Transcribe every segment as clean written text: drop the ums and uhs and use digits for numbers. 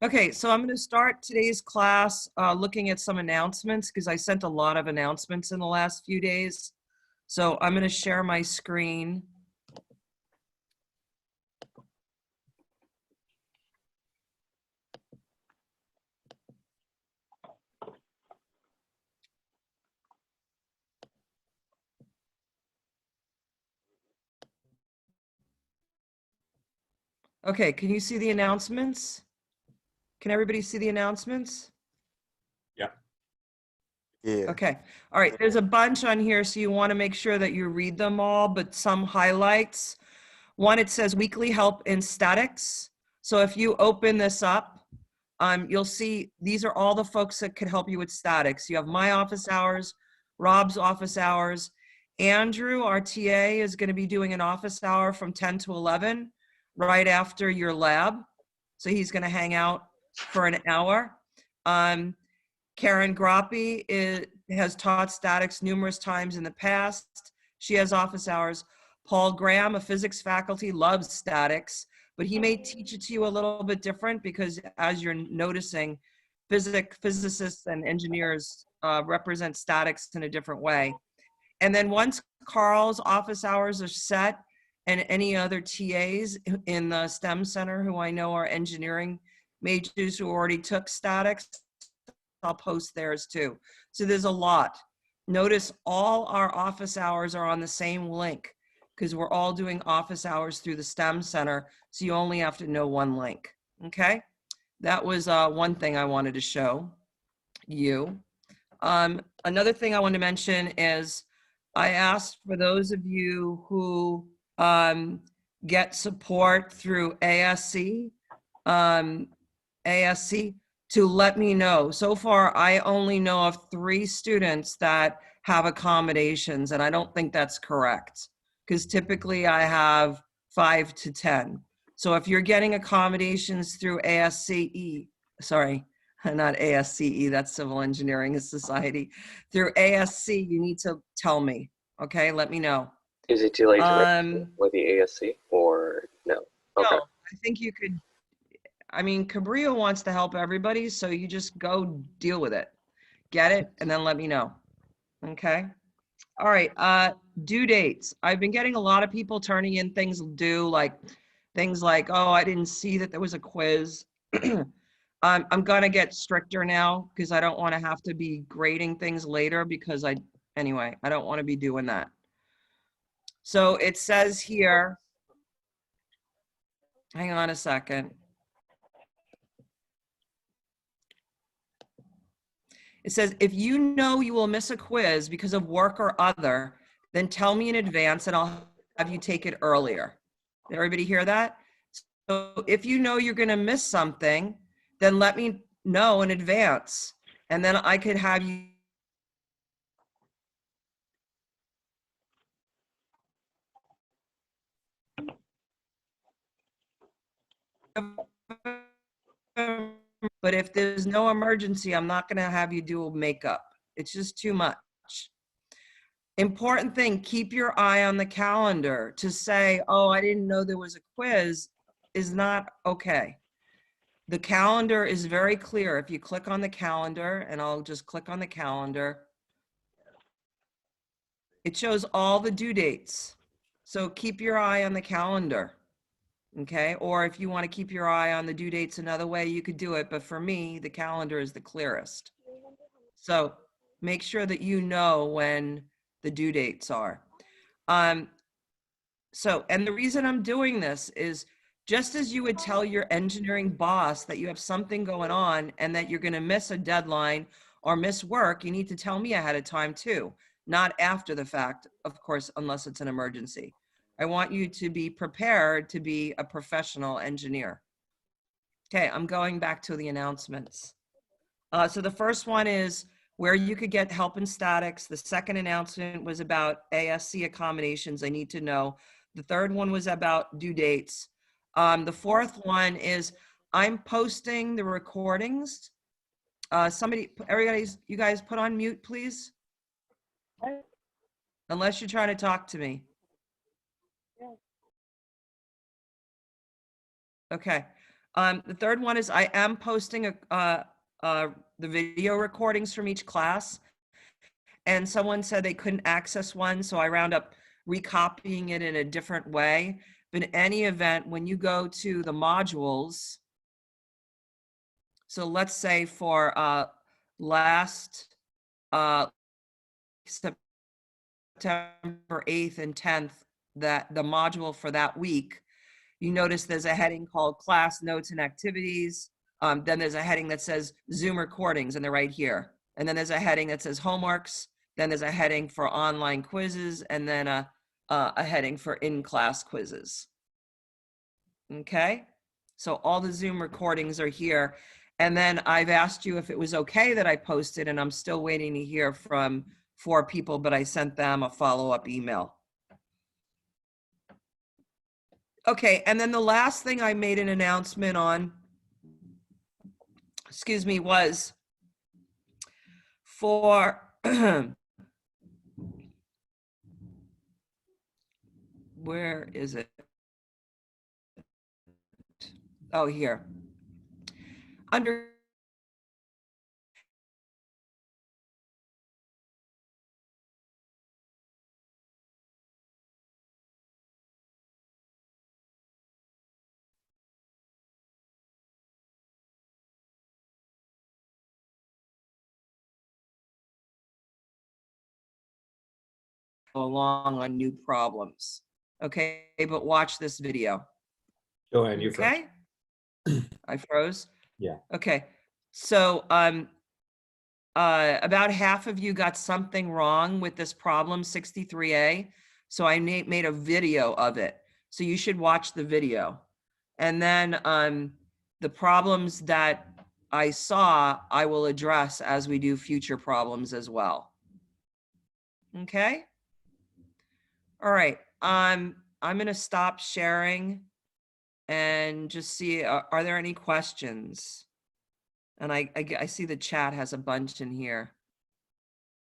Okay, so I'm going to start today's class looking at some announcements because I sent a lot of announcements in the last few days. So I'm going to share my screen. Okay, can you see the announcements? Can everybody see the announcements? Yeah. Okay. All right. There's a bunch on here, so you want to make sure that you read them all, but some highlights. One, it says weekly help in statics. So if you open this up, you'll see these are all the folks that could help you with statics. You have my office hours, Rob's office hours. Andrew, our TA, is going to be doing an office hour from 10 to 11 right after your lab. So he's going to hang out for an hour. Karen Grappi has taught statics numerous times in the past. She has office hours. Paul Graham, a physics faculty, loves statics, but he may teach it to you a little bit different because, as you're noticing, physicists and engineers represent statics in a different way. And then once Carl's office hours are set and any other TAs in the STEM Center who I know are engineering majors who already took statics, I'll post theirs too. So there's a lot. Notice all our office hours are on the same link because we're all doing office hours through the STEM Center. So you only have to know one link. Okay. That was one thing I wanted to show you. Another thing I want to mention is I asked for those of you who get support through ASC, to let me know. So far, I only know of 3 students that have accommodations, and I don't think that's correct because typically I have 5 to 10. So if you're getting accommodations through ASCE, sorry, not ASCE, that's Civil Engineering Society, through ASC, you need to tell me, okay? Let me know. Is it too late to register with the ASC or no? Okay. No, I think you could. I mean, Cabrillo wants to help everybody, so you just go deal with it. Get it, and then let me know. Okay? All right, due dates. I've been getting a lot of people turning in things due, like things like, oh, I didn't see that there was a quiz. I'm gonna get stricter now because I don't want to have to be grading things later because anyway, I don't want to be doing that. So it says here, hang on a second. It says, if you know you will miss a quiz because of work or other, then tell me in advance and I'll have you take it earlier. Did everybody hear that? So if you know you're gonna miss something, then let me know in advance. And then I could have you but if there's no emergency, I'm not gonna have you do makeup. It's just too much. Important thing, keep your eye on the calendar. To say, oh, I didn't know there was a quiz is not okay. The calendar is very clear. If you click on the calendar, and I'll just click on the calendar, it shows all the due dates. So keep your eye on the calendar, okay? Or if you want to keep your eye on the due dates another way, you could do it. But for me, the calendar is the clearest. So make sure that you know when the due dates are. And the reason I'm doing this is just as you would tell your engineering boss that you have something going on and that you're going to miss a deadline or miss work, you need to tell me ahead of time too, not after the fact, of course, unless it's an emergency. I want you to be prepared to be a professional engineer. Okay, I'm going back to the announcements. So the first one is where you could get help in statics. The second announcement was about ASC accommodations. I need to know. The third one was about due dates. The fourth one is I'm posting the recordings. Everybody, you guys put on mute, please. Unless you're trying to talk to me. Okay. The third one is I am posting the video recordings from each class. And someone said they couldn't access one, so I wound up recopying it in a different way. But in any event, when you go to the modules, so let's say for last September 8th and 10th, that the module for that week, you notice there's a heading called class notes and activities. Then there's a heading that says Zoom recordings, and they're right here. And then there's a heading that says homeworks. Then there's a heading for online quizzes, and then a heading for in-class quizzes. Okay, so all the Zoom recordings are here. And then I've asked you if it was okay that I posted, and I'm still waiting to hear from 4 people, but I sent them a follow-up email. Okay, and then the last thing I made an announcement on, excuse me, was for where is it? Oh, here. Under along on new problems. Okay, but watch this video. Joanne, you first. Okay. I froze? Yeah. Okay. So about half of you got something wrong with this problem 63A. So I made a video of it. So you should watch the video. And then the problems that I saw, I will address as we do future problems as well. Okay. All right. I'm going to stop sharing and just see, are there any questions? And I see the chat has a bunch in here.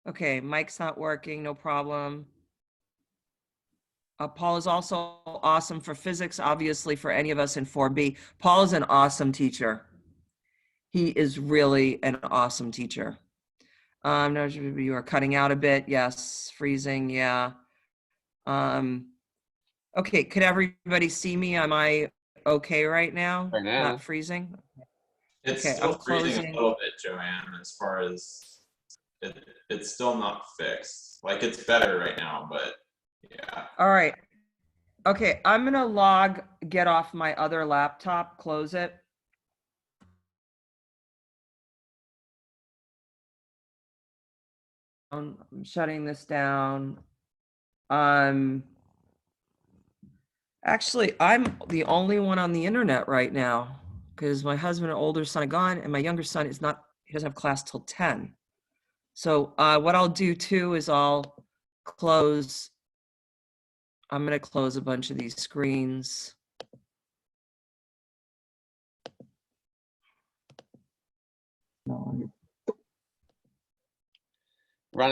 Okay, mic's not working, no problem. Paul is also awesome for physics, obviously for any of us in 4B. Paul is an awesome teacher. He is really an awesome teacher. No, you are cutting out a bit. Yes, freezing, yeah. Okay, could everybody see me? Am I okay right now? Right now. Not freezing? It's Okay, still I'm freezing closing. a little bit, Joanne, as far as it's still not fixed. Like it's better right now, but yeah. All right. Okay, I'm gonna get off my other laptop, close it. I'm shutting this down. Actually, I'm the only one on the internet right now because my husband and older son are gone, and my younger son is not, he doesn't have class till 10. So what I'll do too is I'm gonna close a bunch of these screens. Run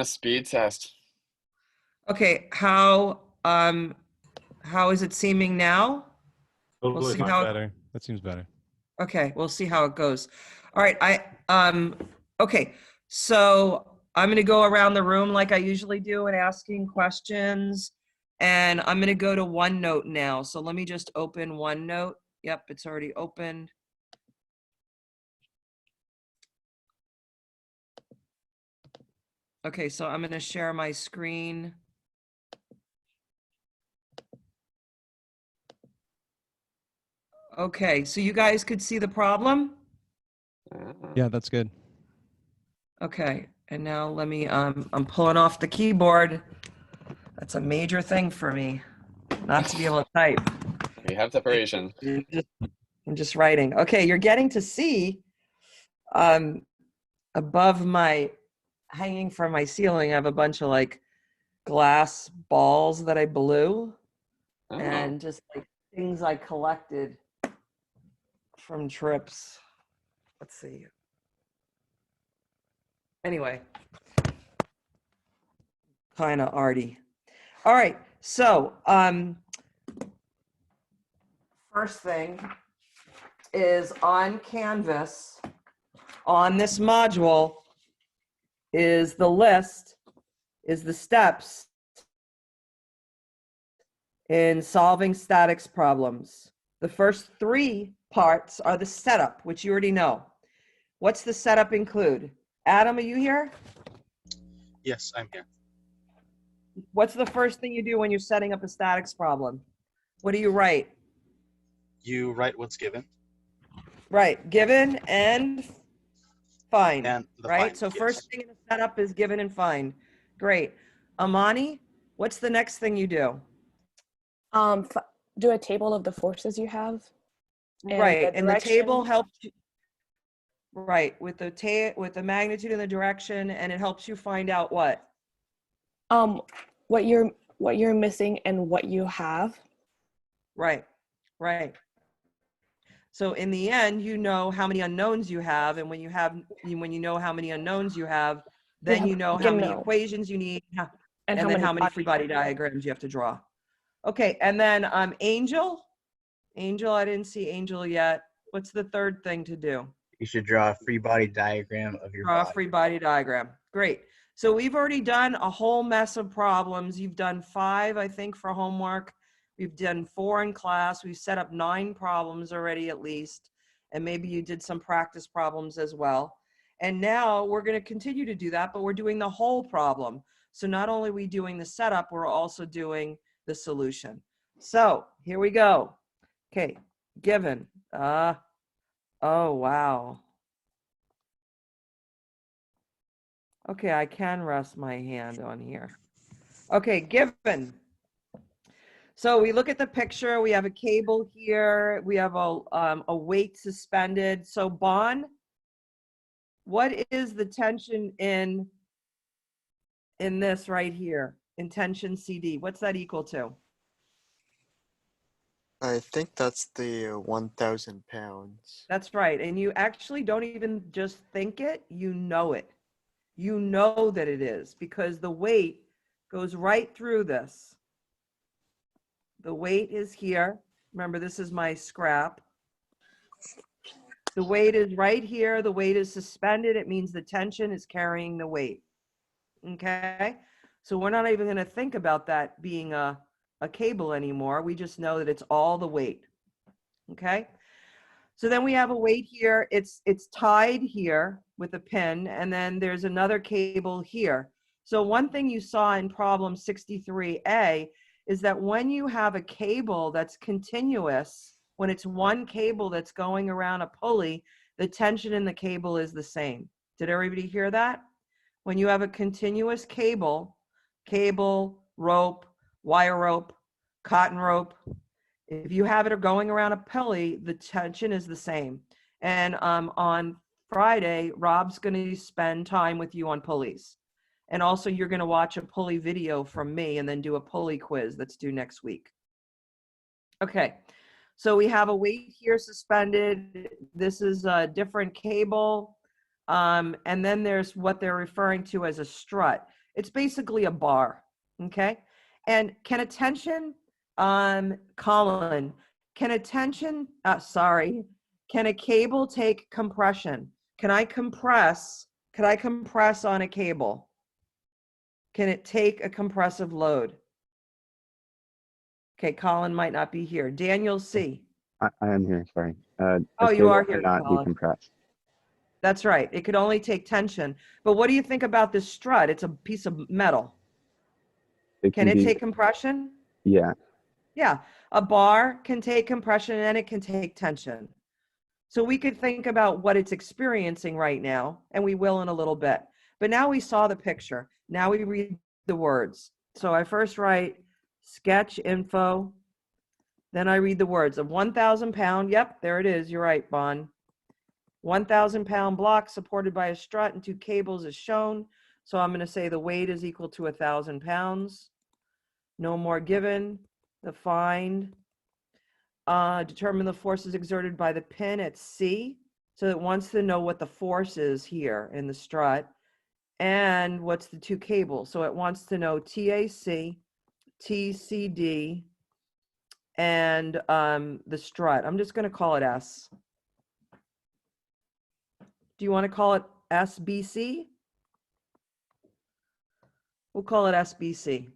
a speed test. Okay, how is it seeming now? Totally see fine. how- Better. That seems better. Okay, we'll see how it goes. All right, okay, so I'm gonna go around the room like I usually do and asking questions. And I'm gonna go to OneNote now. So let me just open OneNote. Yep, it's already opened. Okay, so I'm gonna share my screen. Okay, so you guys could see the problem? Yeah, that's good. Okay, and now let me, I'm pulling off the keyboard. That's a major thing for me, not to be able to type. We have separation. I'm just writing. Okay, you're getting to see above my, hanging from my ceiling, I have a bunch of like glass balls that I blew Oh. and just like things I collected from trips. Let's see. Anyway, kind of arty. All right, so first thing, is on Canvas, on this module, is the list, is the steps in solving statics problems. The first 3 parts are the setup, which you already know. What's the setup include? Adam, are you here? Yes, I'm here. What's the first thing you do when you're setting up a statics problem? What do you write? You write what's given Right, given and find, and the right? find. So Yes. first thing in the setup is given and find. Great. Amani, what's the next thing you do? Do a table of the forces you have. And Right, the and the table direction. helps you, right, with the magnitude and the direction, and it helps you find out what? What you're missing and what you have. Right, right. So in the end, you know how many unknowns you have, and when you know how many unknowns you have, then you know how many equations you need, and then how many free body diagrams you have to draw. Okay, and then Angel, I didn't see Angel yet. What's the third thing to do? You should draw a free body diagram of your Draw a body. free body diagram. Great. So we've already done a whole mess of problems. You've done 5, I think, for homework. We've done 4 in class. We've set up 9 problems already at least. And maybe you did some practice problems as well. And now we're going to continue to do that, but we're doing the whole problem. So not only are we doing the setup, we're also doing the solution. So here we go. Okay, given. Oh, wow. Okay, I can rest my hand on here. Okay, given. So we look at the picture, we have a cable here, we have a weight suspended. So Bon, what is the tension in this right here, in tension CD? What's that equal to? I think that's the 1,000 pounds. That's right, and you actually don't even just think it, you know it. You know that it is, because the weight goes right through this. The weight is here. Remember, this is my scrap. The weight is right here. The weight is suspended. It means the tension is carrying the weight. Okay? So we're not even going to think about that being a cable anymore. We just know that it's all the weight. Okay? So then we have a weight here. It's tied here with a pin, and then there's another cable here. So one thing you saw in problem 63A is that when you have a cable that's continuous, when it's one cable that's going around a pulley, the tension in the cable is the same. Did everybody hear that? When you have a continuous cable, rope, wire rope, cotton rope, if you have it going around a pulley, the tension is the same. And on Friday, Rob's going to spend time with you on pulleys. And also you're going to watch a pulley video from me and then do a pulley quiz that's due next week. Okay, so we have a weight here suspended. This is a different cable. And then there's what they're referring to as a strut. It's basically a bar, okay? And can a tension, Colin, can a tension, can a cable take compression? Could I compress on a cable? Can it take a compressive load? Okay, Colin might not be here. Daniel C. I am here, sorry. Oh, you are here, Not Colin. decompress. That's right. It could only take tension. But what do you think about this strut? It's a piece of metal. Can it take compression? Yeah. Yeah, a bar can take compression and it can take tension. So we could think about what it's experiencing right now, and we will in a little bit. But now we saw the picture. Now we read the words. So I first write sketch info. Then I read the words. A 1,000 pound, yep, there it is. You're right, Bon. 1,000 pound block supported by a strut and 2 cables is shown. So I'm going to say the weight is equal to 1,000 pounds. No more given. The find. Determine the forces exerted by the pin at C. So it wants to know what the force is here in the strut. And what's the 2 cables. So it wants to know TAC, TCD, and the strut. I'm just going to call it S. Do you want to call it SBC? We'll call it SBC.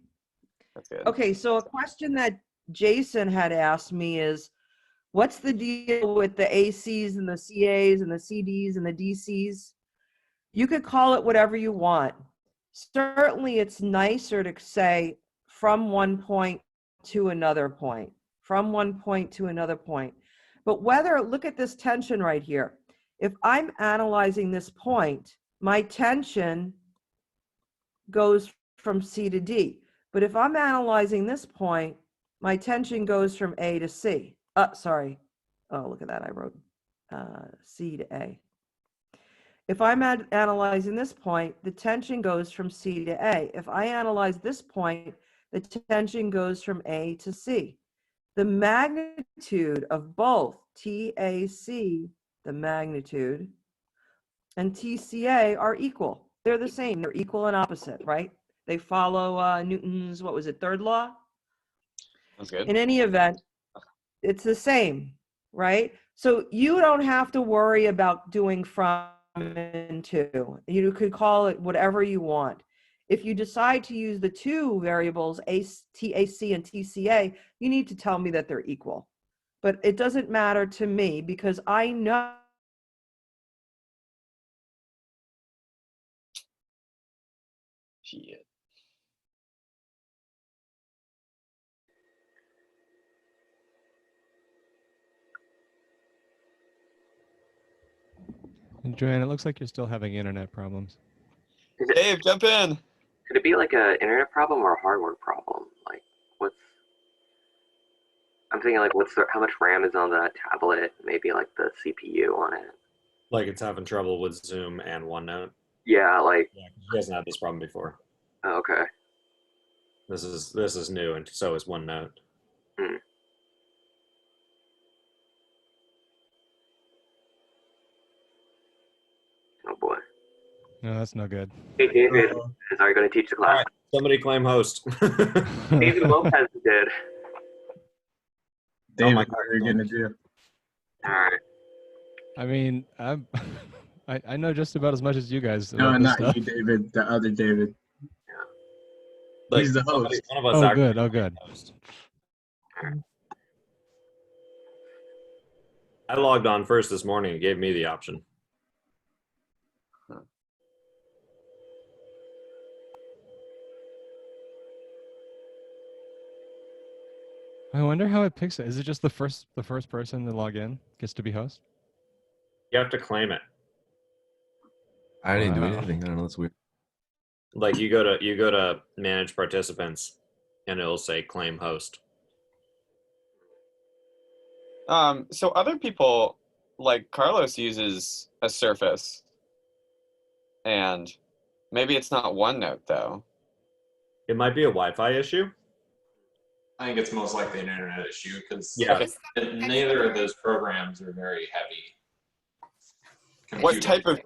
That's good. Okay, so a question that Jason had asked me is, what's the deal with the ACs and the CAs and the CDs and the DCs? You could call it whatever you want. Certainly, it's nicer to say from one point to another point, from one point to another point. But look at this tension right here. If I'm analyzing this point, my tension goes from C to D. But if I'm analyzing this point, my tension goes from A to C. Sorry. Oh, look at that. I wrote C to A. If I'm analyzing this point, the tension goes from C to A. If I analyze this point, the tension goes from A to C. The magnitude of both TAC, the magnitude, and TCA are equal. They're the same. They're equal and opposite, right? They follow Newton's, what was it, third law? That's good. In any event, it's the same, right? So you don't have to worry about doing from and to. You could call it whatever you want. If you decide to use the two variables, TAC and TCA, you need to tell me that they're equal. But it doesn't matter to me because I know Shit. And Joanne, it looks like you're still having internet problems. Dave, jump in. Could it be like an internet problem or a hardware problem? Like, I'm thinking like, how much RAM is on the tablet? Maybe like the CPU on it. Like it's having trouble with Zoom and OneNote. Yeah, like. Yeah, 'cause he hasn't had this problem before. Oh, okay. This is new, and so is OneNote. Hmm. Oh boy. No, that's no good. Hey David, are you going to teach the All class? right, somebody claim host. David Lopez did. Oh my David, what are you gonna do? All right. I mean, I know just about as much as you guys. No, about this not stuff. you, David. The other David. Like, He's the somebody- host. One of us Oh, actually good. Oh, claimed good. host. I logged on first this morning. It gave me the option. I wonder how it picks it. Is it just the first person to log in gets to be host? You have to claim it. I didn't do Wow. anything. I don't know. That's weird. Like you go to manage participants, and it'll say claim host. So other people, like Carlos, uses a Surface, and maybe it's not OneNote though. It might be a Wi-Fi issue. I think it's most likely an internet issue because Yeah. neither of those programs are very heavy. What type of?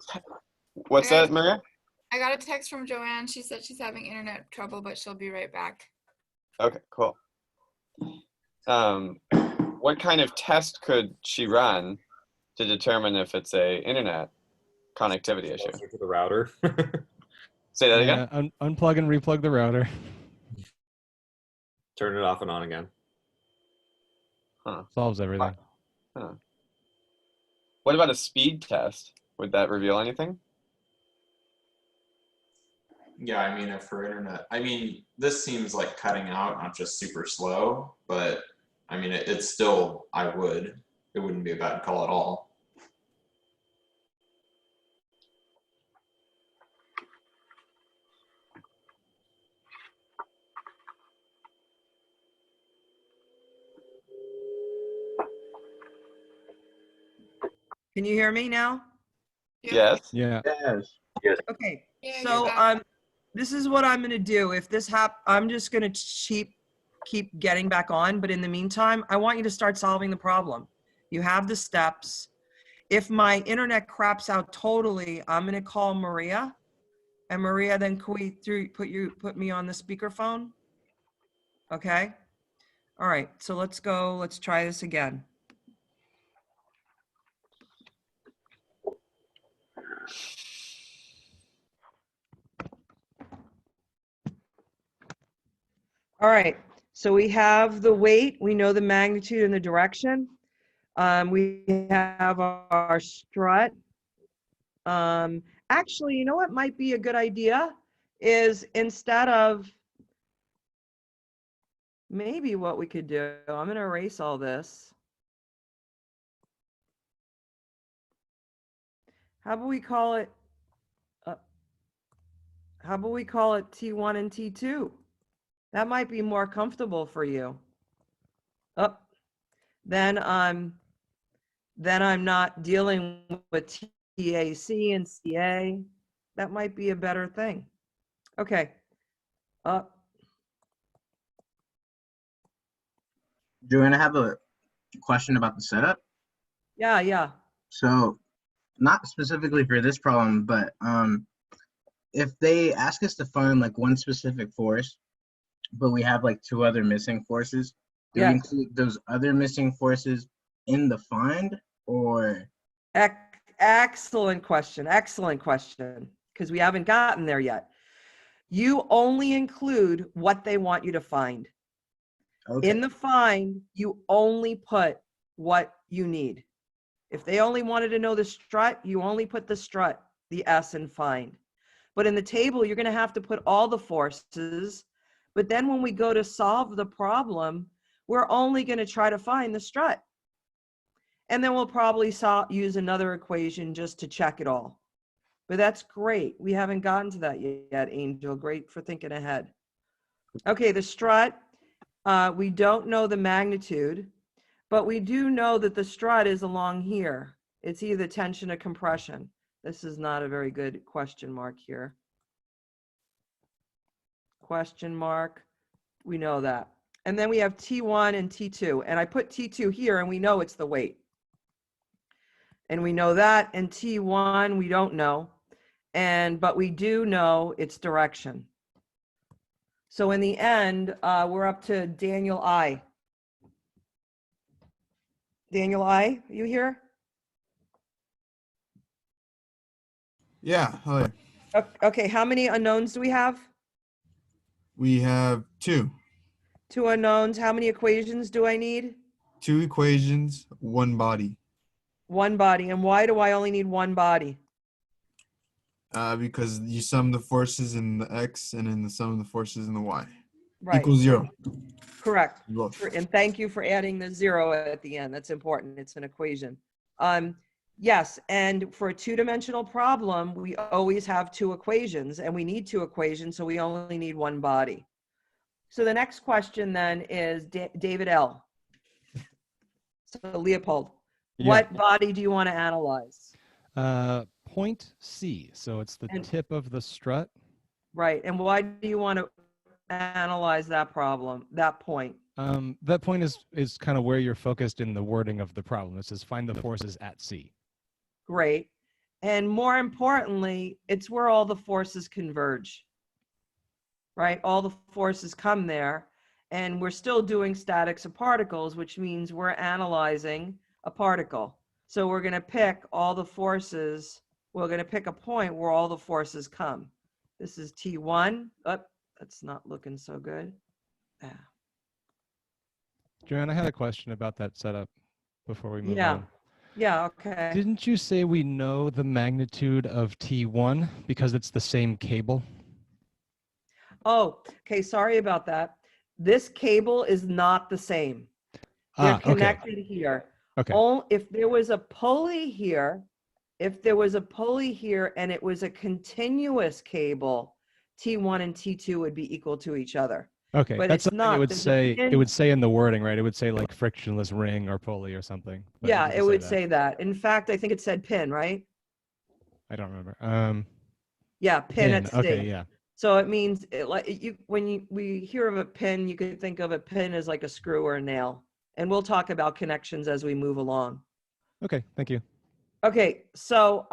What's that, Maria? I got a text from Joanne. She said she's having internet trouble, but she'll be right back. Okay, cool. What kind of test could she run to determine if it's a internet connectivity issue? Closer to the router. Say that again. Yeah, unplug and replug the router. Turn it off and on again. Solves everything. Huh. What about a speed test? Would that reveal anything? Yeah, I mean, if for internet, I mean, this seems like cutting out, not just super slow, but I mean, it's still, it wouldn't be a bad call at all. Can you hear me now? Yes. Yeah. Yes. Yes. Okay. Yeah, you're So back. this is what I'm gonna do. If this I'm just gonna keep getting back on. But in the meantime, I want you to start solving the problem. You have the steps. If my internet craps out totally, I'm gonna call Maria, and Maria, then can we put me on the speakerphone? Okay. All right. So let's go. Let's try this again. All right, so we have the weight, we know the magnitude and the direction. We have our strut. Actually, you know what might be a good idea is instead of, maybe what we could do, I'm gonna erase all this. How about we call it, how about we call it T1 and T2? That might be more comfortable for you. Oh, then I'm not dealing with TAC and CA. That might be a better thing. Okay. Joanna, I have a question about the setup. Yeah. So, not specifically for this problem, but if they ask us to find like one specific force, but we have like two other missing forces, do we include those other missing forces in the find, or? Excellent question, because we haven't gotten there yet. You only include what they want you to find. Okay. In the find, you only put what you need. If they only wanted to know the strut, you only put the strut, the S in find. But in the table, you're going to have to put all the forces. But then when we go to solve the problem, we're only going to try to find the strut. And then we'll probably use another equation just to check it all. But that's great. We haven't gotten to that yet, Angel. Great for thinking ahead. Okay, the strut, we don't know the magnitude, but we do know that the strut is along here. It's either tension or compression. This is not a very good question mark here. Question mark, we know that. And then we have T1 and T2. And I put T2 here and we know it's the weight. And we know that, and T1 we don't know, but we do know its direction. So in the end, we're up to Daniel I. Daniel I, you here? Yeah, hi. Okay, how many unknowns do we have? We have two. Two unknowns. How many equations do I need? Two equations, one body. One body. And why do I only need one body? Because you sum the forces in the X and then the sum of the forces in the Y. Right. Equals 0. Correct. Both. And thank you for adding the 0 at the end. That's important. It's an equation. Yes, and for a two-dimensional problem, we always have two equations, and we need two equations, so we only need one body. So the next question then is David L. So Leopold, what body do you want to analyze? Point C. So it's the tip of the strut. Right. And why do you want to analyze that problem, that point? That point is kind of where you're focused in the wording of the problem. It says find the forces at C. Great. And more importantly, it's where all the forces converge, right? All the forces come there, and we're still doing statics of particles, which means we're analyzing a particle. So we're going to pick all the forces. We're going to pick a point where all the forces come. This is T1. Oh, that's not looking so good. Joanne, I had a question about that setup before we move on. Yeah, okay. Didn't you say we know the magnitude of T1 because it's the same cable? Oh, okay. Sorry about that. This cable is not the same. They're connected here. Okay. If there was a pulley here, and it was a continuous cable, T1 and T2 would be equal to each other. Okay, but that's it's not. It would say it would say in the wording, right? It would say like frictionless ring or pulley or something. Yeah, it would say that. In fact, I think it said pin, right? I don't remember. Yeah, pin at C. Okay, yeah. So it means we hear of a pin, you could think of a pin as like a screw or a nail. And we'll talk about connections as we move along. Okay, thank you. Okay, so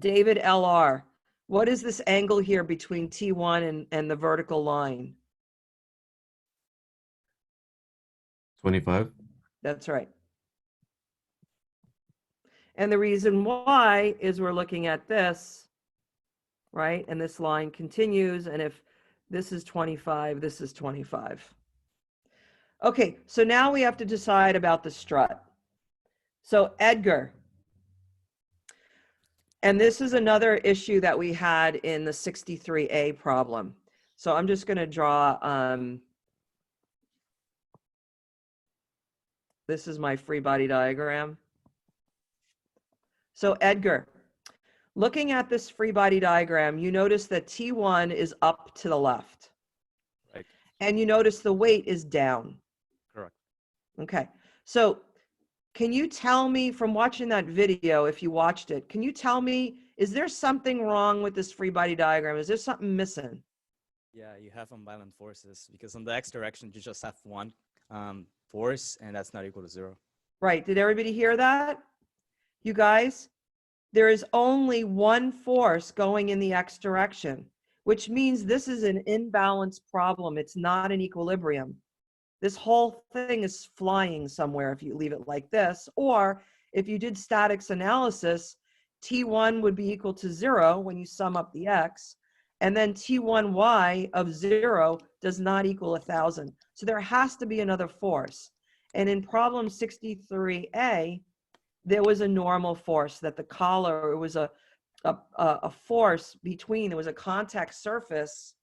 David LR, what is this angle here between T1 and the vertical line? 25. That's right. And the reason why is we're looking at this, right? And this line continues, and if this is 25, this is 25. Okay, so now we have to decide about the strut. So Edgar, and this is another issue that we had in the 63A problem. So I'm just going to draw, this is my free body diagram. So Edgar, looking at this free body diagram, you notice that T1 is up to the left. Right. And you notice the weight is down. Correct. Okay. So can you tell me from watching that video, if you watched it, can you tell me, is there something wrong with this free body diagram? Is there something missing? Yeah, you have unbalanced forces because on the x direction, you just have one force and that's not equal to 0. Right. Did everybody hear that? You guys, there is only one force going in the x direction, which means this is an imbalanced problem. It's not an equilibrium. This whole thing is flying somewhere if you leave it like this, or if you did statics analysis, T1 would be equal to 0 when you sum up the x, and then T1y of 0 does not equal 1,000. So there has to be another force. And in problem 63A, there was a normal force that the collar, it was a force between, there was a contact surface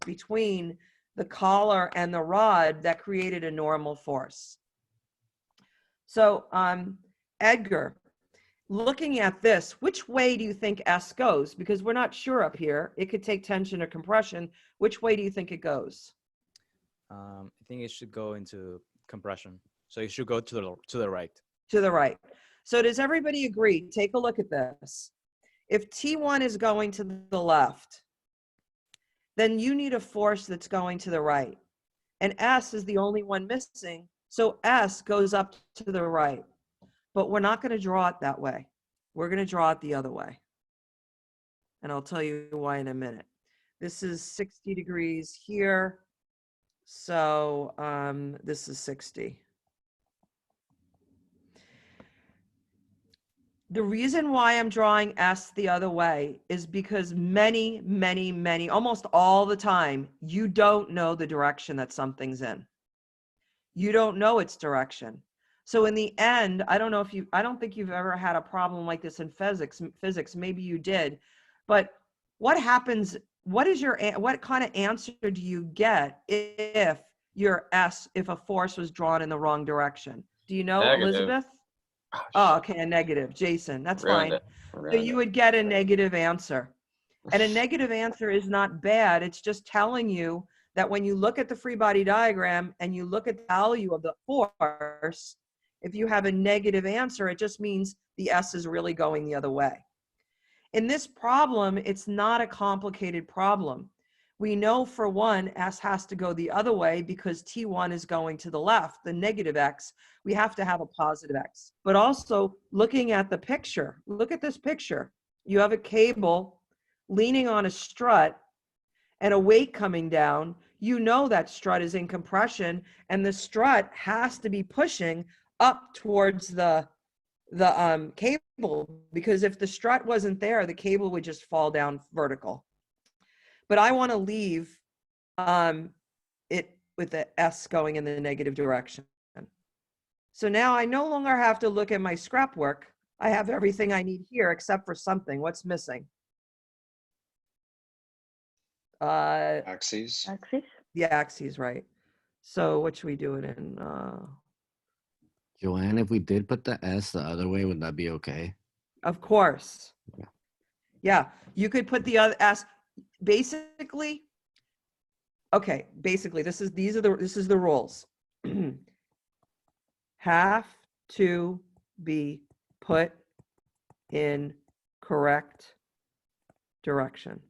between the collar and the rod that created a normal force. So Edgar, looking at this, which way do you think S goes? Because we're not sure up here. It could take tension or compression. Which way do you think it goes? I think it should go into compression. So it should go to the right. To the right. So does everybody agree? Take a look at this. If T1 is going to the left, then you need a force that's going to the right. And S is the only one missing. So S goes up to the right. But we're not going to draw it that way. We're going to draw it the other way. And I'll tell you why in a minute. This is 60 degrees here. So this is 60. The reason why I'm drawing S the other way is because many, almost all the time, you don't know the direction that something's in. You don't know its direction. So in the end, I don't think you've ever had a problem like this in physics, maybe you did, but what happens, what kind of answer do you get if a force was drawn in the wrong direction? Do you know, Negative. Elizabeth? Oh, okay, a negative. Jason, that's fine. So Ruined you it. would get a negative answer. And a negative answer is not bad. It's just telling you that when you look at the free body diagram and you look at the value of the force, if you have a negative answer, it just means the S is really going the other way. In this problem, it's not a complicated problem. We know for one, S has to go the other way because T1 is going to the left, the negative X. We have to have a positive X. But also looking at the picture, look at this picture. You have a cable leaning on a strut and a weight coming down. You know that strut is in compression and the strut has to be pushing up towards the cable, because if the strut wasn't there, the cable would just fall down vertical. But I want to leave it with the S going in the negative direction. So now I no longer have to look at my scrap work. I have everything I need here except for something. What's missing? Axes. The axes, right. So what should we do it in? Joanne, if we did put the S the other way, would that be okay? Of course. Yeah, you could put the other S. Basically, okay, basically this is the rules. Have to be put in correct direction.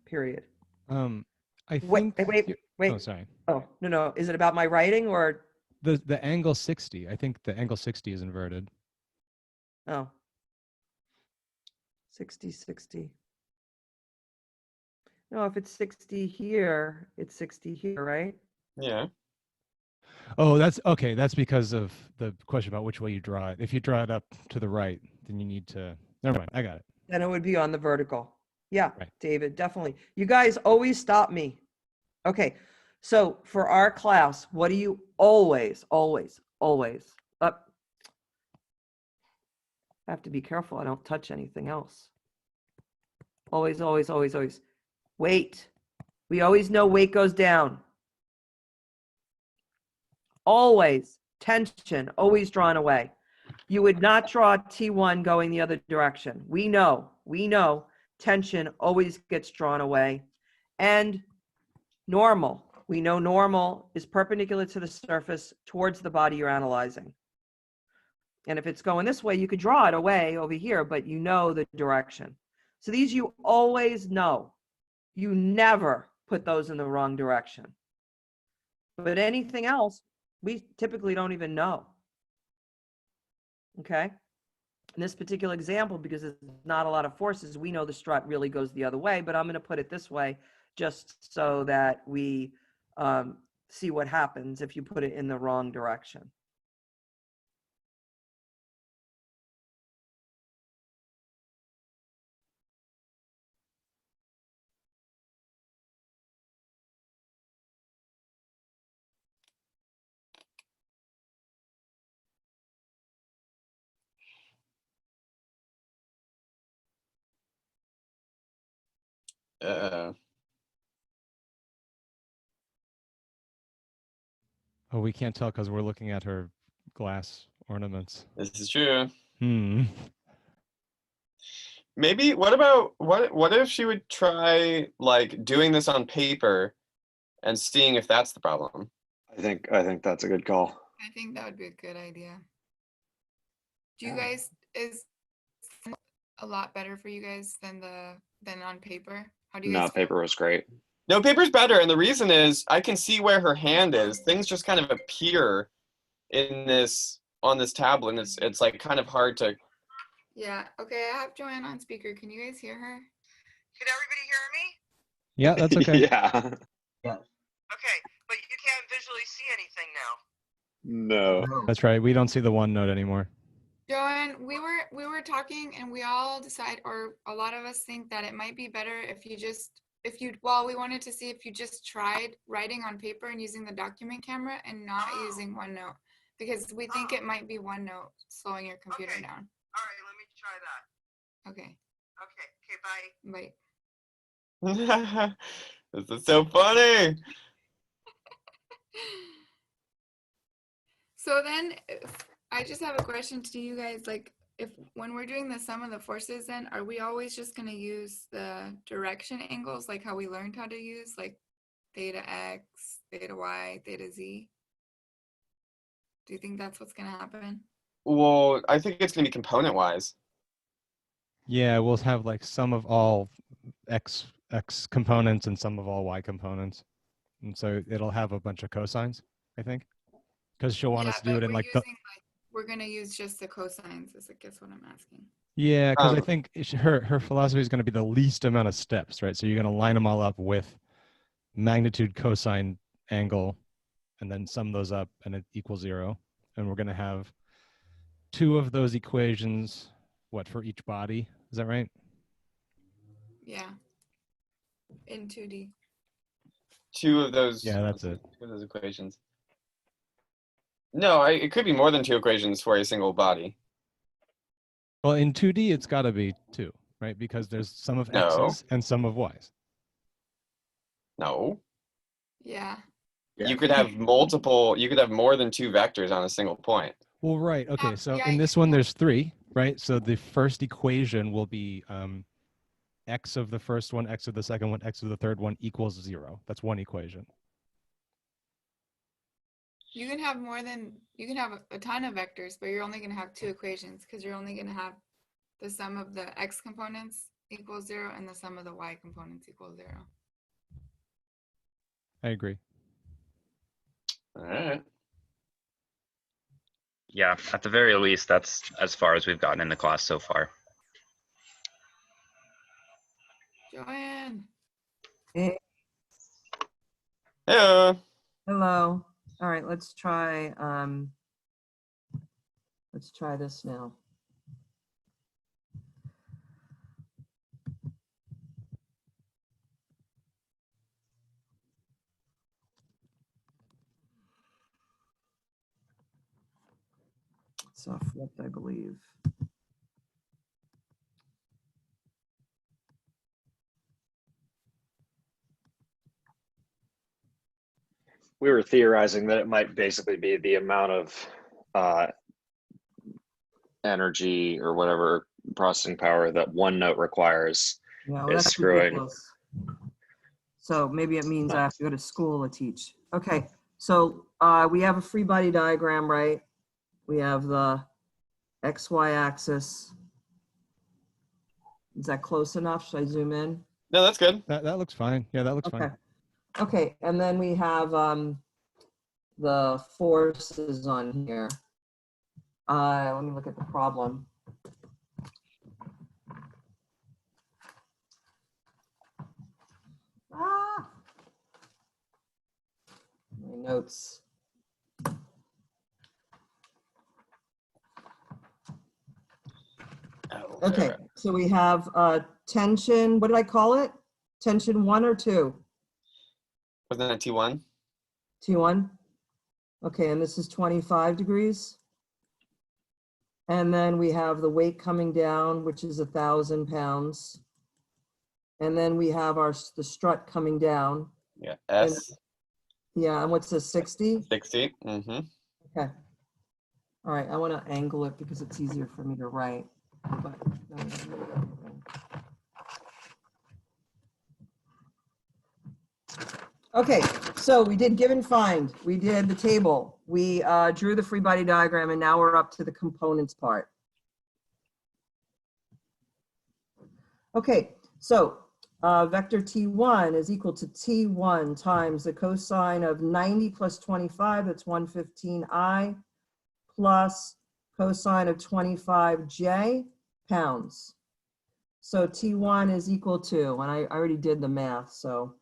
Period. I think Wait. Oh, sorry. Oh, no. Is it about my writing or? The angle 60. I think the angle 60 is inverted. Oh. 60. No, if it's 60 here, it's 60 here, right? Yeah. Oh, that's okay. That's because of the question about which way you draw it. If you draw it up to the right, then you need to. Never mind. I got it. Then it would be on the vertical. Yeah, Right. David, definitely. You guys always stop me. Okay, so for our class, what do you always up? I have to be careful. I don't touch anything else. Always. Weight. We always know weight goes down. Always. Tension, always drawn away. You would not draw T1 going the other direction. We know tension always gets drawn away. And normal. We know normal is perpendicular to the surface towards the body you're analyzing. And if it's going this way, you could draw it away over here, but you know the direction. So these you always know. You never put those in the wrong direction. But anything else, we typically don't even know. Okay? In this particular example, because there's not a lot of forces, we know the strut really goes the other way, but I'm going to put it this way just so that we see what happens if you put it in the wrong direction. Oh, we can't tell because we're looking at her glass ornaments. This is true. Maybe what if she would try like doing this on paper and seeing if that's the problem? I think that's a good call. I think that would be a good idea. Do you guys, is a lot better for you guys than on paper? How do you guys No, paper was great. No, paper's better, and the reason is I can see where her hand is. Things just kind of appear on this tablet, and it's like kind of hard to. Yeah. Okay, I have Joanne on speaker. Can you guys hear her? Can everybody hear me? Yeah, that's okay. Yeah. Okay, but you can't visually see anything now. No. That's right. We don't see the OneNote anymore. Joanne, we were talking, and we all decide, or a lot of us think that it might be better if we wanted to see if you just tried writing on paper and using the document camera and not using OneNote, because we think it might be OneNote slowing your computer down. All right, let me try that. Okay. Okay, bye. Bye. This is so funny. So then, I just have a question to you guys. Like, if when we're doing the sum of the forces, then are we always just going to use the direction angles, like how we learned how to use, like theta x, theta y, theta z? Do you think that's what's going to happen? Well, I think it's going to be component wise. Yeah, we'll have like sum of all x components and sum of all y components, and so it'll have a bunch of cosines, I think, because she'll want us to do it in like the. We're going to use just the cosines, is I guess what I'm asking. Yeah, because I think her philosophy is going to be the least amount of steps, right? So you're going to line them all up with magnitude, cosine, angle, and then sum those up, and it equals 0. And we're going to have 2 of those equations, for each body? Is that right? Yeah. In 2D. 2 of those. Yeah, that's it. 2 of those equations. No, it could be more than 2 equations for a single body. Well, in 2D, it's got to be 2, right? Because there's sum of x's and sum of y's. No. Yeah. You could have multiple. You could have more than 2 vectors on a single point. Well, right. Okay. So in this one, there's 3, right? So the first equation will be x of the first one, x of the second one, x of the third one equals 0. That's one equation. You can have a ton of vectors, but you're only going to have 2 equations because you're only going to have the sum of the x components equals 0 and the sum of the y components equals 0. I agree. All right. Yeah, at the very least, that's as far as we've gotten in the class so far. Joanne. Hey. Hello. Hello. All right, let's try this now. It's flipped, I believe. We were theorizing that it might basically be the amount of energy or whatever processing power that one note requires Yeah, well, is that's screwing. ridiculous. So maybe it means I have to go to school to teach. Okay, so we have a free body diagram, right? We have the XY axis. Is that close enough? Should I zoom in? No, that's good. That looks fine. Yeah, that looks Okay. fine. Okay, and then we have the forces on here. Let me look at the problem. My notes. Okay, so we have tension, what did I call it? Tension 1 or 2? Wasn't that T1? T1? Okay, and this is 25 degrees. And then we have the weight coming down, which is 1,000 pounds. And then we have the strut coming down. Yeah, S. Yeah, and what's this, 60? 60. Mm-hmm. Okay. All right, I want to angle it because it's easier for me to write. But, okay, so we did give and find. We did the table. We drew the free body diagram, and now we're up to the components part. Okay, so vector T1 is equal to T1 times the cosine of 90 plus 25, that's 115I, plus cosine of 25J pounds. So T1 is equal to, and I already did the math, so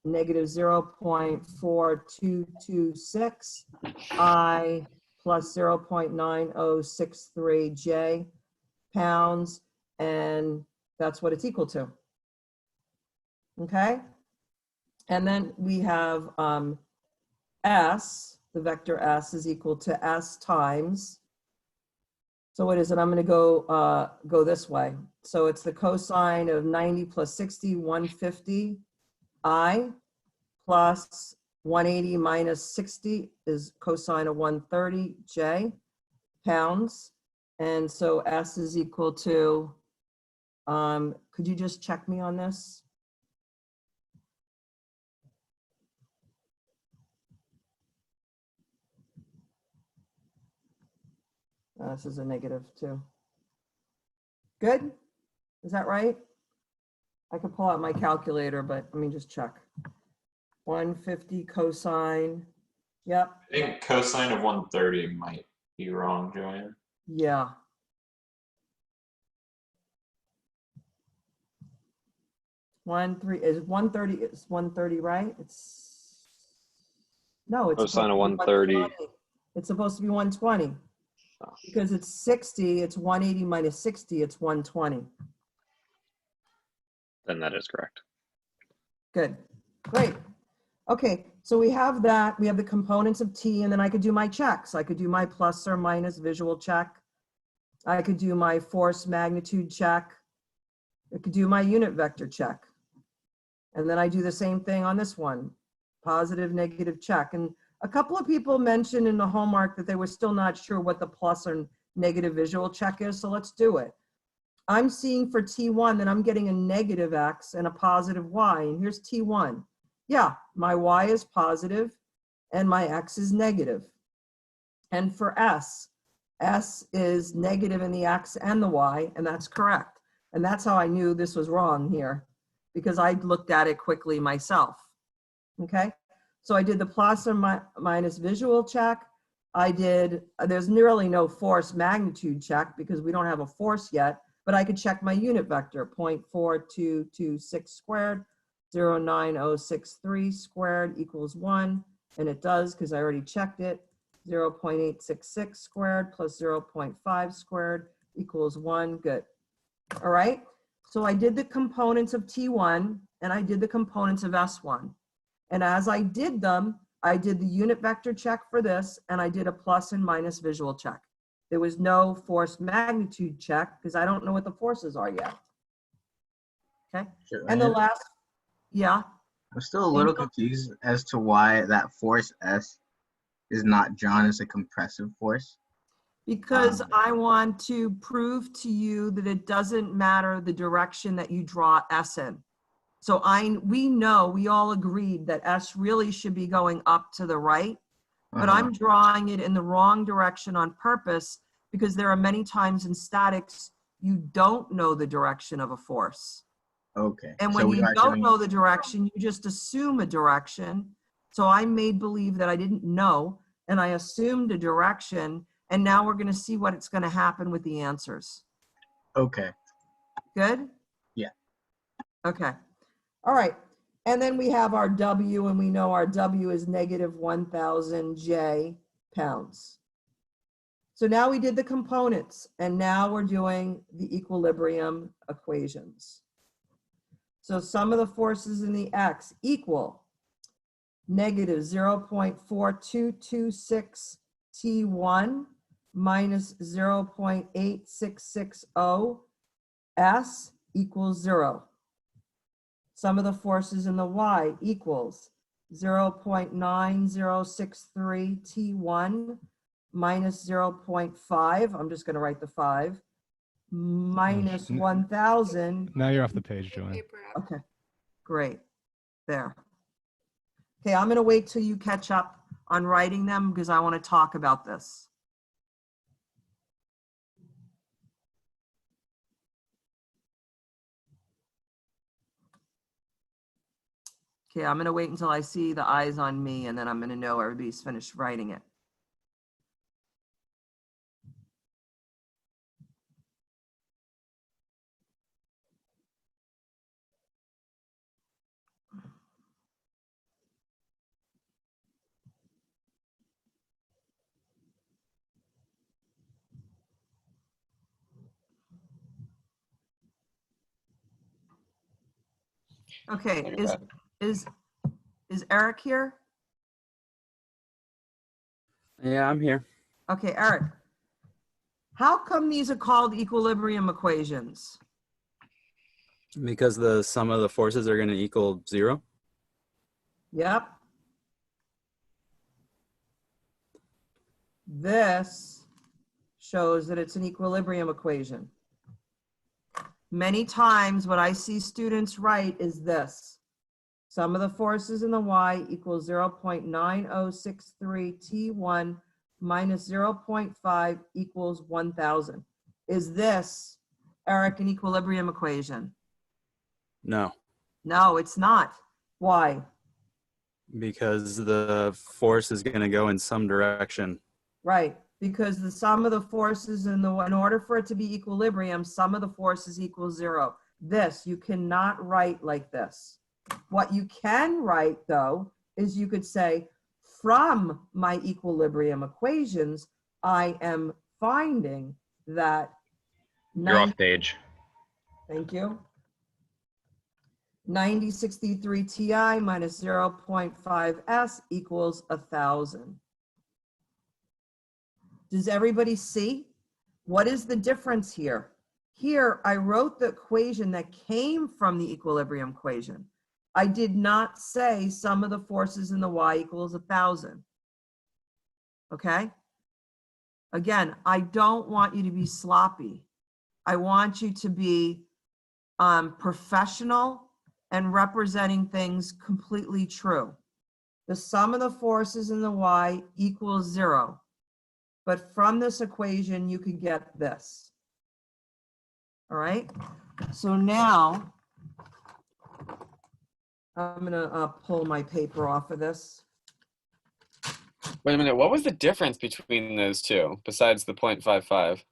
negative 0.4226 I plus 0.9063 J pounds, and that's what it's equal to. Okay? And then we have S, the vector S is equal to S times. So what is it? I'm going to go this way. So it's the cosine of 90 plus 60, 150 I, plus 180 minus 60 is cosine of 130 J pounds. And so S is equal to, could you just check me on this? This is a negative too. Good? Is that right? I could pull out my calculator, but let me just check. 150 cosine. Yep. I think cosine of 130 might be wrong, Joanne. Yeah. Is 130 right? It's no, it's Cosine of 130. It's supposed to be 120. Because it's 60, it's 180 minus 60, it's 120. Then that is correct. Good, great. Okay, so we have that. We have the components of T, and then I could do my checks. I could do my plus or minus visual check. I could do my force magnitude check. I could do my unit vector check. And then I do the same thing on this one, positive, negative check. And a couple of people mentioned in the homework that they were still not sure what the plus or negative visual check is, so let's do it. I'm seeing for T1 that I'm getting a negative X and a positive Y, and here's T1. Yeah, my Y is positive and my X is negative. And for S is negative in the X and the Y, and that's correct. And that's how I knew this was wrong here, because I looked at it quickly myself, okay? So I did the plus or minus visual check. I did, there's nearly no force magnitude check because we don't have a force yet, but I could check my unit vector, 0.4226 squared, 0.9063 squared equals 1, And it does because I already checked it. 0.866 squared plus 0.5 squared equals 1. Good. All right. So I did the components of T1 and I did the components of S1. And as I did them, I did the unit vector check for this and I did a plus and minus visual check. There was no force magnitude check because I don't know what the forces are yet. Okay. Sure, And the last, yeah. I'm still a little confused as to why that force S is not drawn as a compressive force. Because I want to prove to you that it doesn't matter the direction that you draw S in. So we all agreed that S really should be going up to the right, but I'm drawing it in the wrong direction on purpose because there are many times in statics you don't know the direction of a force. Okay. And when you don't know the direction, you just assume a direction. So I made believe that I didn't know, and I assumed a direction, and now we're going to see what it's going to happen with the answers. Okay. Good? Yeah. Okay. All right. And then we have our W, and we know our W is negative 1,000 J pounds. So now we did the components, and now we're doing the equilibrium equations. So sum of the forces in the X equal negative 0.4226 T1 minus 0.8660 S equals 0. Sum of the forces in the Y equals 0.9063 T1 minus 0.5. I'm just going to write the 5 minus 1,000. Now you're off the page, Joanne. Okay, great. There. Okay, I'm going to wait till you catch up on writing them because I want to talk about this. Okay, I'm going to wait until I see the eyes on me and then I'm going to know everybody's finished writing it. Okay, is Eric here? Yeah, I'm here. Okay, Eric. How come these are called equilibrium equations? Because the sum of the forces are going to equal 0. Yep. This shows that it's an equilibrium equation. Many times what I see students write is this. Sum of the forces in the Y equals 0.9063 T1 minus 0.5 equals 1,000. Is this, Eric, an equilibrium equation? No, No, it's not. Why? because the force is going to go in some direction. Right, because the sum of the forces in order for it to be equilibrium, sum of the forces equals 0. This, you cannot write like this. What you can write, though, is you could say, from my equilibrium equations, I am finding that... You're off page. Thank you. 9063 Ti minus 0.5 S equals 1,000. Does everybody see? What is the difference here? Here, I wrote the equation that came from the equilibrium equation. I did not say sum of the forces in the Y equals 1,000. Okay? Again, I don't want you to be sloppy. I want you to be professional and representing things completely true. The sum of the forces in the Y equals 0. But from this equation, you can get this. All right? So now, I'm going to pull my paper off of this. Wait a minute. What was the difference between those two besides the 0.55?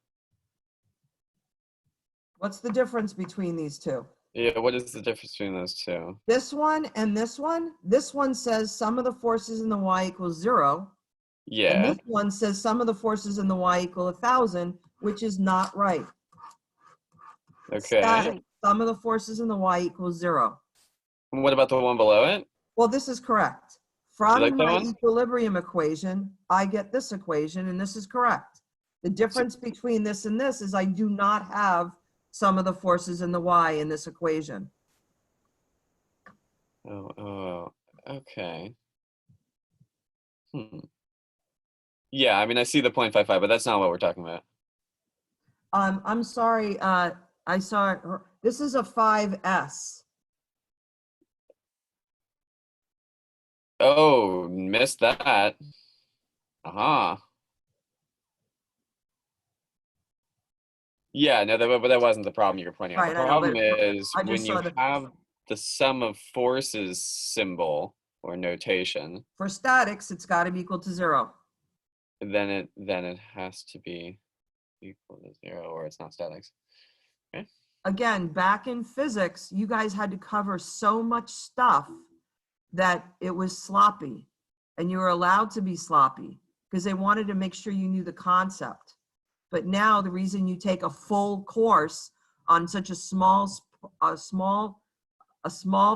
What's the difference between these two? Yeah, what is the difference between those two? This one and this one says sum of the forces in the y equals 0. And Yeah. this one says sum of the forces in the y equal 1,000, which is not right. Okay. Static, sum of the forces in the y equals 0. And what about the one below it? Well, this is correct. From like that my one? equilibrium equation, I get this equation, and this is correct. The difference between this and this is I do not have sum of the forces in the y in this equation. Oh, okay. Yeah, I mean, I see the 0.55, but that's not what we're talking about. I'm sorry, I saw it. This is a 5S. Oh, missed that. Uh-huh. Yeah, no, but that wasn't the problem you were pointing out. Right, The I know, problem but is I just when you saw the- have the sum of forces symbol or notation, For statics, it's got to be equal to 0. then it has to be equal to 0 or it's not statics. Okay. Again, back in physics, you guys had to cover so much stuff that it was sloppy, and you were allowed to be sloppy because they wanted to make sure you knew the concept. But now the reason you take a full course on such a small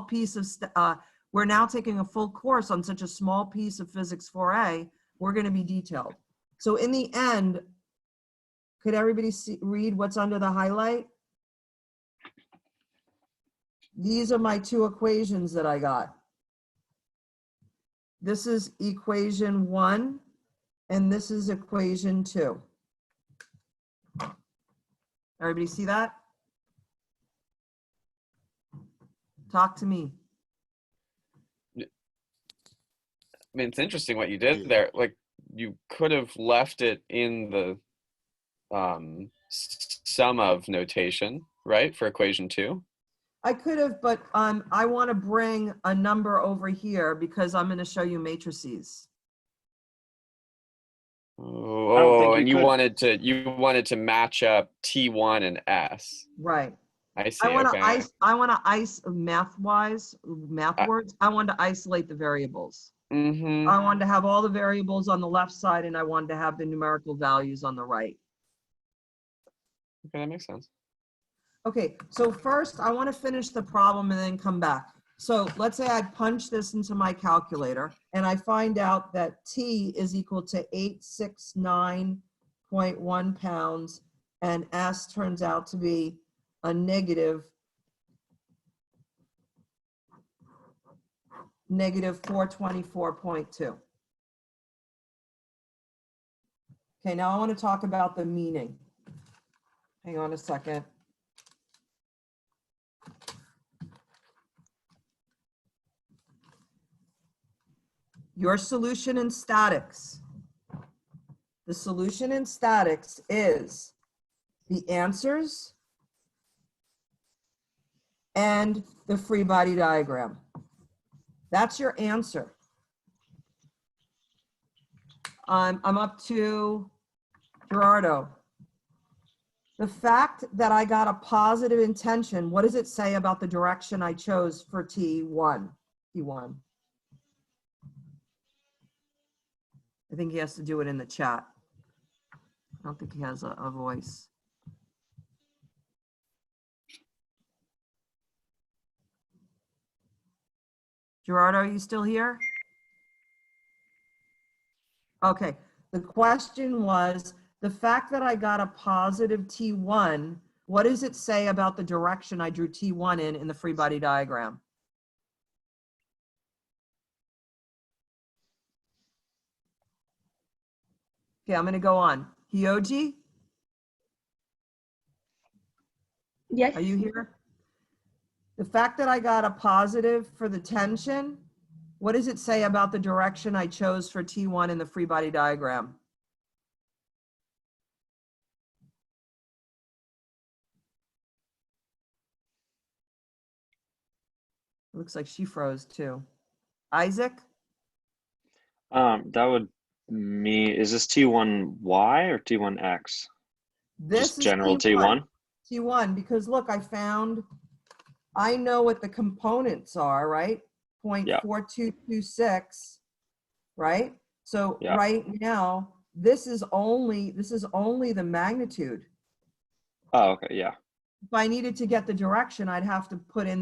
piece of, we're now taking a full course on such a small piece of physics 4A, we're going to be detailed. So in the end, could everybody read what's under the highlight? These are my two equations that I got. This is equation 1, and this is equation 2. Everybody see that? Talk to me. I mean, it's interesting what you did there. Like, you could have left it in the sum of notation, right, for equation 2. I could have, but I want to bring a number over here because I'm going to show you matrices. Oh, and you wanted to match up T1 and S. Right. I see. I want Okay. to math words. I wanted to isolate the variables. Mm-hmm. I wanted to have all the variables on the left side, and I wanted to have the numerical values on the right. Okay, that makes sense. Okay, so first I want to finish the problem and then come back. So let's say I punch this into my calculator and I find out that T is equal to 869.1 pounds and S turns out to be a negative 424.2. Okay, now I want to talk about the meaning. Hang on a second. Your solution in statics. The solution in statics is the answers and the free body diagram. That's your answer. I'm up to Gerardo. The fact that I got a positive intention, what does it say about the direction I chose for T1? T1. I think he has to do it in the chat. I don't think he has a voice. Gerardo, are you still here? Okay, the question was, the fact that I got a positive T1, what does it say about the direction I drew T1 in the free body diagram? Okay, I'm going to go on. Hyoji? Yes. Are you here? The fact that I got a positive for the tension, what does it say about the direction I chose for T1 in the free body diagram? Looks like she froze too. Isaac? That would mean, is this T1Y or T1X? This Just is general T1? T1, because look, I found I know what the components are, right? Yeah. 0.4226, right? So Yeah. right now, this is only the magnitude. Oh, okay. Yeah. If I needed to get the direction, I'd have to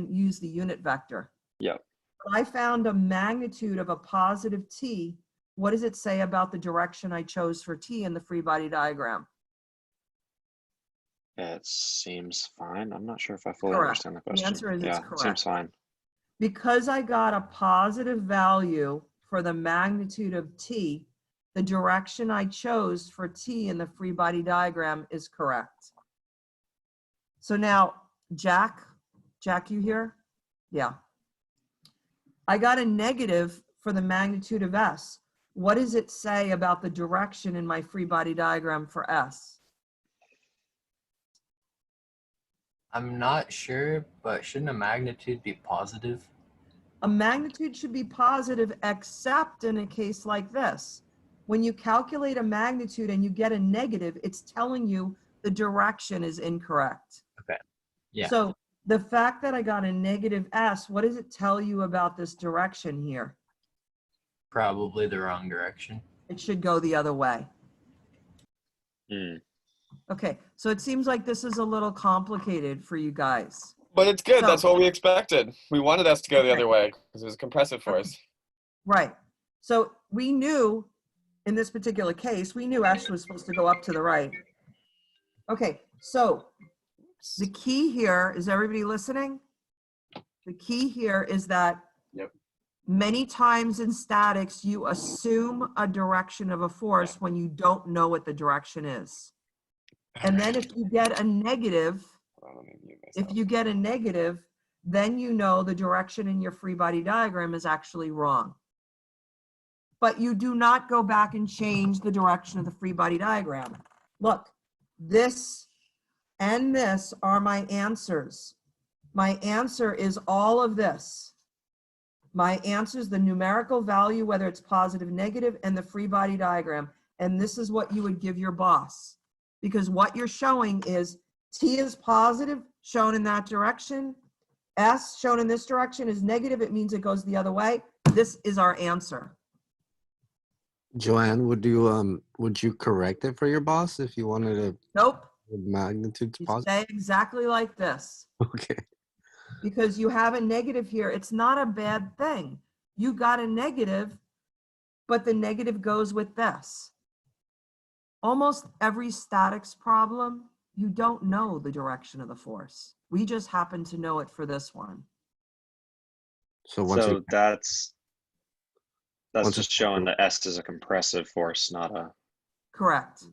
use the unit vector. Yep. I found a magnitude of a positive t. What does it say about the direction I chose for t in the free body diagram? It seems fine. I'm not sure if I fully Correct. understand the The question. answer is it's Yeah, it seems correct. fine. Because I got a positive value for the magnitude of t, the direction I chose for t in the free body diagram is correct. So now, Jack, you here? Yeah. I got a negative for the magnitude of s. What does it say about the direction in my free body diagram for s? I'm not sure, but shouldn't a magnitude be positive? A magnitude should be positive except in a case like this. When you calculate a magnitude and you get a negative, it's telling you the direction is incorrect. Okay. Yeah. So the fact that I got a negative s, what does it tell you about this direction here? Probably the wrong direction. It should go the other way. Okay, so it seems like this is a little complicated for you guys. But it's good. So- That's what we expected. We wanted us to go the Okay. other way because it was a compressive force. Right. So we knew, in this particular case, we knew s was supposed to go up to the right. Okay, so the key here, is everybody listening? The key here is that many times in statics, you assume a direction of a force when you don't know what the direction is. And then if you get a negative, then you know the direction in your free body diagram is actually wrong. But you do not go back and change the direction of the free body diagram. Look, this and this are my answers. My answer is all of this. My answer is the numerical value, whether it's positive, negative, and the free body diagram. And this is what you would give your boss. Because what you're showing is T is positive, shown in that direction. S, shown in this direction, is negative. It means it goes the other way. This is our answer. Joanne, would you correct it for your boss if you wanted to? Nope. Magnitude's You positive. stay exactly like this. Okay. Because you have a negative here. It's not a bad thing. You got a negative, but the negative goes with this. Almost every statics problem, you don't know the direction of the force. We just happen to know it for this one. So once So you, that's once just it's- showing that S is a compressive force, not a. Correct.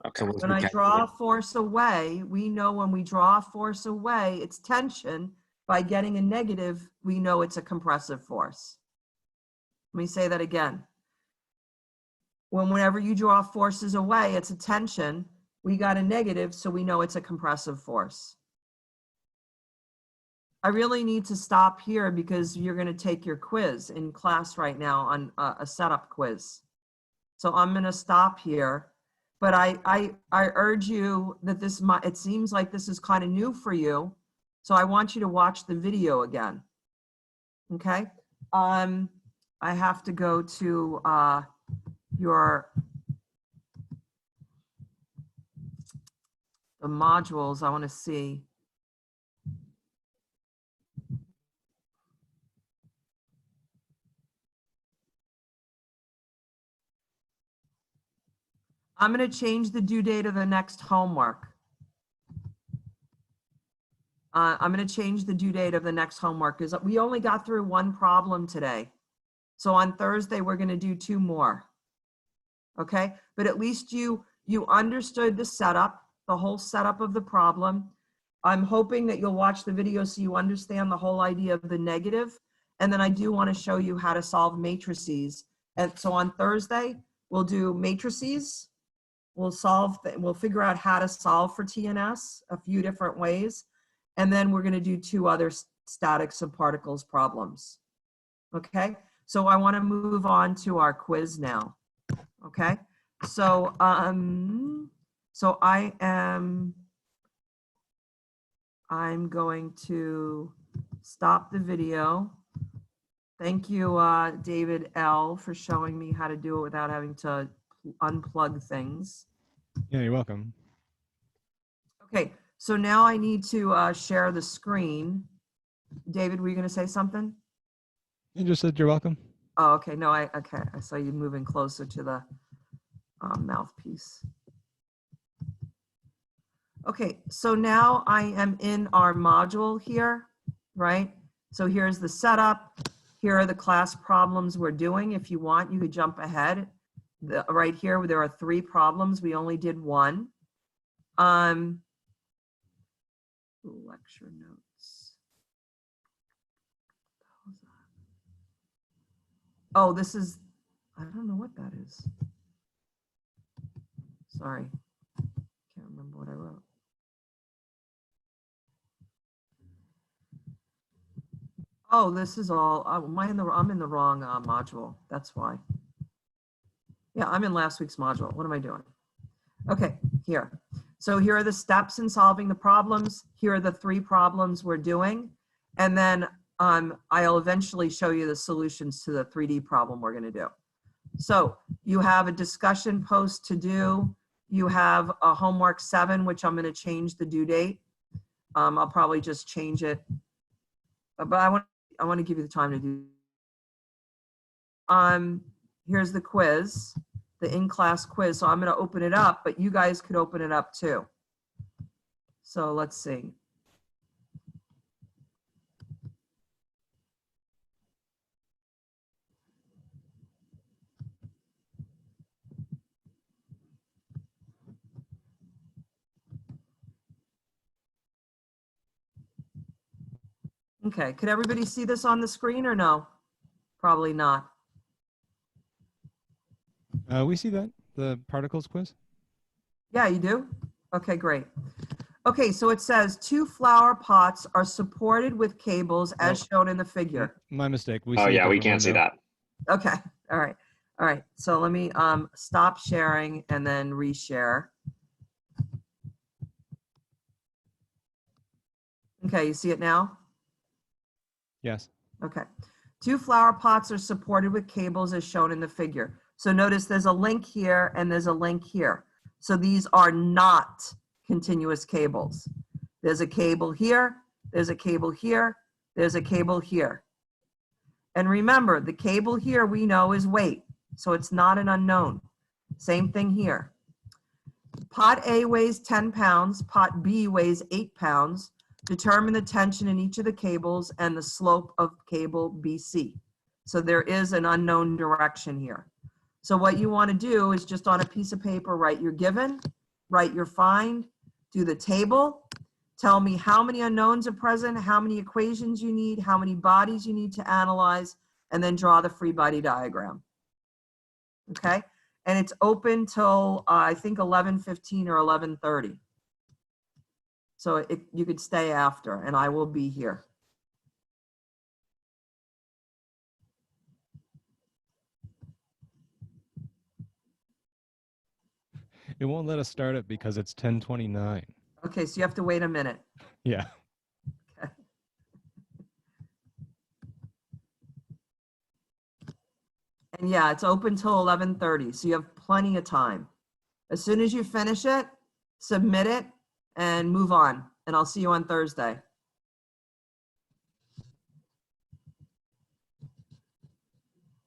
Okay. once When we I calculate- draw a force away, we know when we draw a force away, it's tension. By getting a negative, we know it's a compressive force. Let me say that again. Whenever you draw forces away, it's a tension. We got a negative, so we know it's a compressive force. I really need to stop here because you're going to take your quiz in class right now on a setup quiz. So I'm going to stop here. But I urge you that it seems like this is kind of new for you. So I want you to watch the video again. Okay? I have to go to the modules. I want to see. I'm going to change the due date of the next homework. I'm going to change the due date of the next homework because we only got through one problem today. So on Thursday, we're going to do 2 more. Okay? But at least you understood the setup, the whole setup of the problem. I'm hoping that you'll watch the video so you understand the whole idea of the negative. And then I do want to show you how to solve matrices. And so on Thursday, we'll do matrices. We'll figure out how to solve for TNS a few different ways. And then we're going to do 2 other statics of particles problems. Okay, so I want to move on to our quiz now. Okay, so I'm going to stop the video. Thank you, David L., for showing me how to do it without having to unplug things. Yeah, you're welcome. Okay, so now I need to share the screen. David, were you going to say something? You just said you're welcome. Oh, okay. No, I saw you moving closer to the mouthpiece. Okay, so now I am in our module here, right? So here's the setup. Here are the class problems we're doing. If you want, you could jump ahead. Right here, there are 3 problems. We only did 1. Lecture notes. Oh, this is, I don't know what that is. Sorry, can't remember what I wrote. Oh, this is all, I'm in the wrong module. That's why. Yeah, I'm in last week's module. What am I doing? Okay, here. So here are the steps in solving the problems. Here are the 3 problems we're doing. And then I'll eventually show you the solutions to the 3D problem we're gonna do. So you have a discussion post to do. You have a homework 7, which I'm gonna change the due date. I'll probably just change it. But I want to give you the time to do. Here's the quiz, the in-class quiz. So I'm going to open it up, but you guys could open it up too. So let's see. Okay, could everybody see this on the screen or no? Probably not. We see that, the particles quiz. Yeah, you do? Okay, great. Okay, so it says 2 flower pots are supported with cables as shown in the figure. My mistake. Oh yeah, we can't see that. Okay, all right. All right, so let me stop sharing and then reshare. Okay, you see it now? Yes. Okay. 2 flower pots are supported with cables as shown in the figure. So notice there's a link here and there's a link here. So these are not continuous cables. There's a cable here, there's a cable here, there's a cable here. And remember, the cable here we know is weight, so it's not an unknown. Same thing here. Pot A weighs 10 pounds, pot B weighs 8 pounds. Determine the tension in each of the cables and the slope of cable BC. So there is an unknown direction here. So what you want to do is just on a piece of paper, write your given, write your find, do the table, tell me how many unknowns are present, how many equations you need, how many bodies you need to analyze, and then draw the free body diagram. Okay? And it's open till I think 11:15 or 11:30. So you could stay after, and I will be here. It won't let us start it because it's 10:29. Okay, so you have to wait a minute. Yeah. Okay. And yeah, it's open till 11:30, so you have plenty of time. As soon as you finish it, submit it and move on. And I'll see you on Thursday.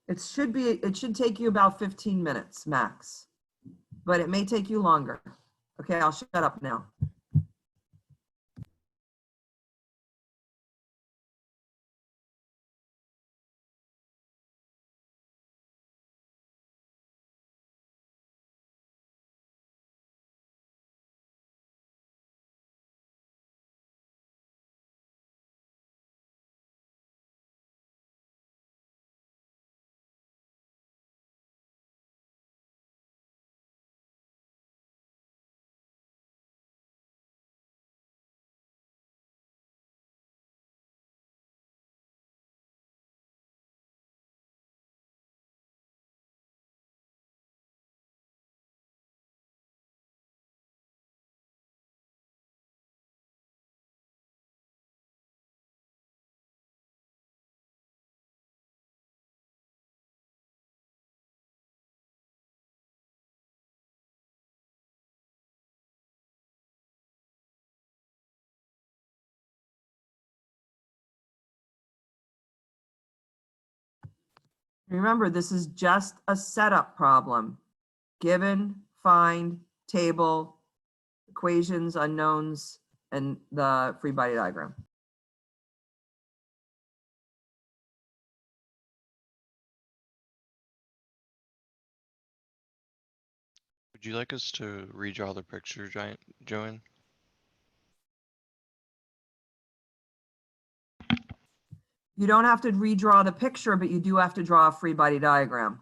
It should take you about 15 minutes max, but it may take you longer. Okay, I'll shut up now. Remember, this is just a setup problem. Given, find, table, equations, unknowns, and the free body diagram. Would you like us to redraw the picture, Joanne? You don't have to redraw the picture, but you do have to draw a free body diagram.